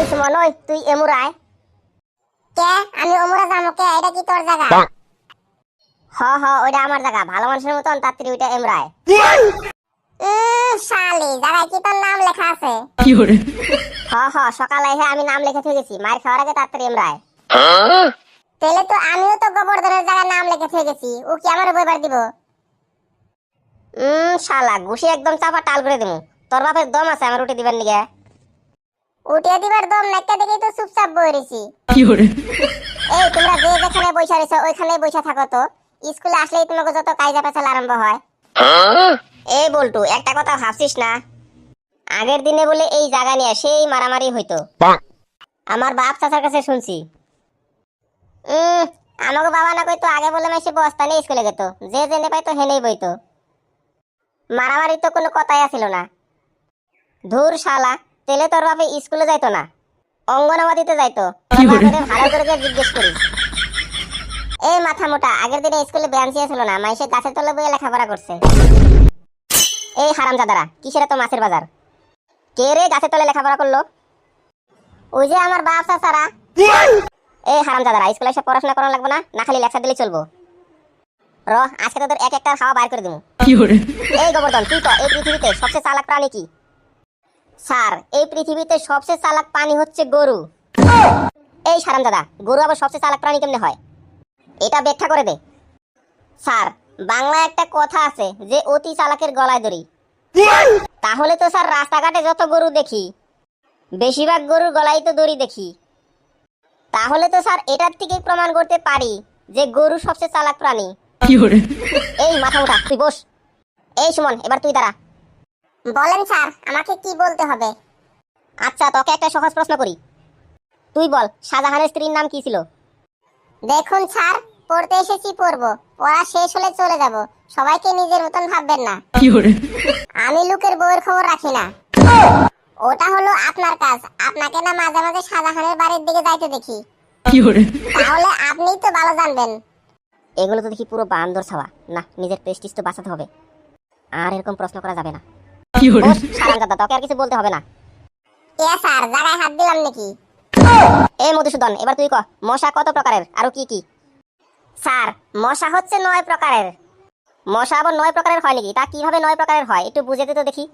ওই সুমন, ওই তুই এমুরায় কে আমি ওমরা যাবো কে? এটা কি তোর জায়গা? ওইটা আমার জায়গা। ভালো মানুষের মতন তাড়াতাড়ি ওইটা এমরায়। শালি জায়গায় কি তোর নাম লেখা আছে? সকালে এসে আমি নাম লিখে থয়ে গেছি, মায়ের খাওয়ার আগে তাড়াতাড়ি এমরায়। তাহলে তো আমিও তো গোবর্ধনের জায়গায় নাম লিখে থয়ে গেছি, ও কি আমার বইবার দিব? শালা ঘুষি একদম চাপা টাল করে দিমু। তোর বাপের দম আছে আমার উঠে দিবার নিগে? উঠিয়ে দিবার দম নাইকা দেখেই তো চুপচাপ বই রইছি। এই তোমরা যে যেখানে বইসা রইছো ওইখানেই বইসা থাকো তো, স্কুলে আসলেই তোমাকে যত কাইজা পেছাল আরম্ভ হয়। এই বল্টু, একটা কথা ভাবছিস না? আগের দিনে বলে এই জায়গা নিয়ে সেই মারামারি হইতো। আমার বাপ চাচার কাছে শুনছি। আমাকে বাবা না কইতো, আগে বলে মাসে বস্তা নিয়ে স্কুলে যেত, যে জেনে পাইতো হেনেই বইতো। মারামারি তো কোনো কথাই আসিল না। ধুর শালা, তেলে তোর বাপে স্কুলে যাইতো না, অঙ্গনবাড়িতে যাইতো। ভালো করে জিজ্ঞেস করিস। এই মাথা মোটা, আগের দিনে স্কুলে বেঞ্চি ছিল না, মাইসে গাছের তলে বইয়ে লেখাপড়া করছে। এই হারামজাদারা, কিসের তো মাছের বাজার? কে রে গাছের তলে লেখাপড়া করলো? ওই যে আমার বাপ চাচারা। এই হারামজাদারা, স্কুলে এসে পড়াশোনা করা লাগবে না, না খালি লেকচার দিলেই চলবো। আজকে তোদের এক একটা খাওয়া বাইর করে দিবো। এই গোবর্ধন, তুই তো এই পৃথিবীতে সবচেয়ে চালাক প্রাণী কি? স্যার, এই পৃথিবীতে সবচেয়ে চালাক প্রাণী হচ্ছে গরু। এই হারামজাদা, গরু আবার সবচেয়ে চালাক প্রাণী কেমনে হয়? এটা ব্যাখ্যা করে দে। স্যার, বাংলায় একটা কথা আছে যে অতি চালাকের গলায় দড়ি। তাহলে তো স্যার রাস্তাঘাটে যত গরু দেখি, বেশিরভাগ গরুর গলায় তো দড়ি দেখি। তাহলে তো স্যার এটার থেকে প্রমাণ করতে পারি যে গরু সবচেয়ে চালাক প্রাণী। এই মাথা মোটা, তুই বস। এই সুমন, এবার তুই দাঁড়া। বলেন স্যার, আমাকে কি বলতে হবে? আচ্ছা, তোকে একটা সহজ প্রশ্ন করি। তুই বল, শাহজাহানের স্ত্রীর নাম কি ছিল? দেখুন স্যার, পড়তে এসেছি পড়বো, পড়া শেষ হলে চলে যাব, সবাইকে নিজের মতন ভাববেন না। আমি লোকের বউয়ের খবর রাখি না। ওটা হলো আপনার কাজ, আপনাকে না মাঝে মাঝে শাহজাহানের বাড়ির দিকে যাইতে দেখি। তাহলে আপনিই তো ভালো জানবেন। এগুলো তো দেখি পুরো বান্দর ছাওয়া। না, নিজের প্রেস্টিজ তো বাঁচাতে হবে, আর এরকম প্রশ্ন করা যাবে না। দাদা, তোকে আর কিছু বলতে হবে না। স্যার, জায়গায় হাত দিলাম নাকি? এই মধুসূদন, এবার তুই ক, মশা কত প্রকারের আর কি কি? স্যার, মশা হচ্ছে 9 প্রকারের। মশা আবার 9 প্রকারের হয় নাকি? তা কিভাবে 9 প্রকারের হয়, একটু বুঝে দে তো দেখি।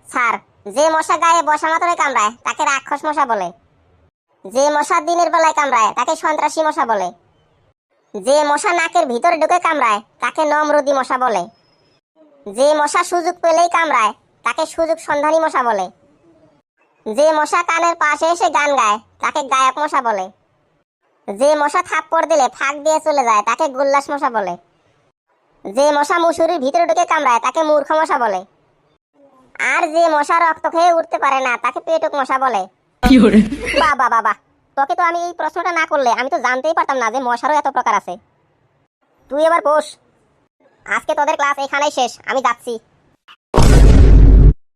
স্যার, যে মশা গায়ে বসা মাত্রই কামড়ায় তাকে রাক্ষস মশা বলে। যে মশা দিনের বেলায় কামড়ায় তাকে সন্ত্রাসী মশা বলে। যে মশা নাকের ভিতরে ঢুকে কামড়ায় তাকে নমরুদি মশা বলে। যে মশা সুযোগ পেলেই কামড়ায় তাকে সুযোগ সন্ধানী মশা বলে। যে মশা কানের পাশে এসে গান গায় তাকে গায়ক মশা বলে। যে মশা থাপ্পড় দিলে ফাঁক দিয়ে চলে যায় তাকে গুল্লাস মশা বলে। যে মশা মুসুরির ভিতরে ঢুকে কামড়ায় তাকে মূর্খ মশা বলে। আর যে মশা রক্ত খেয়ে উঠতে পারে না তাকে পেটুক মশা বলে। বাবা বাবা, তোকে তো আমি এই প্রশ্নটা না করলে আমি তো জানতেই পারতাম না যে মশারও এত প্রকার আছে। তুই এবার বস, আজকে তোদের ক্লাস এখানেই শেষ, আমি যাচ্ছি।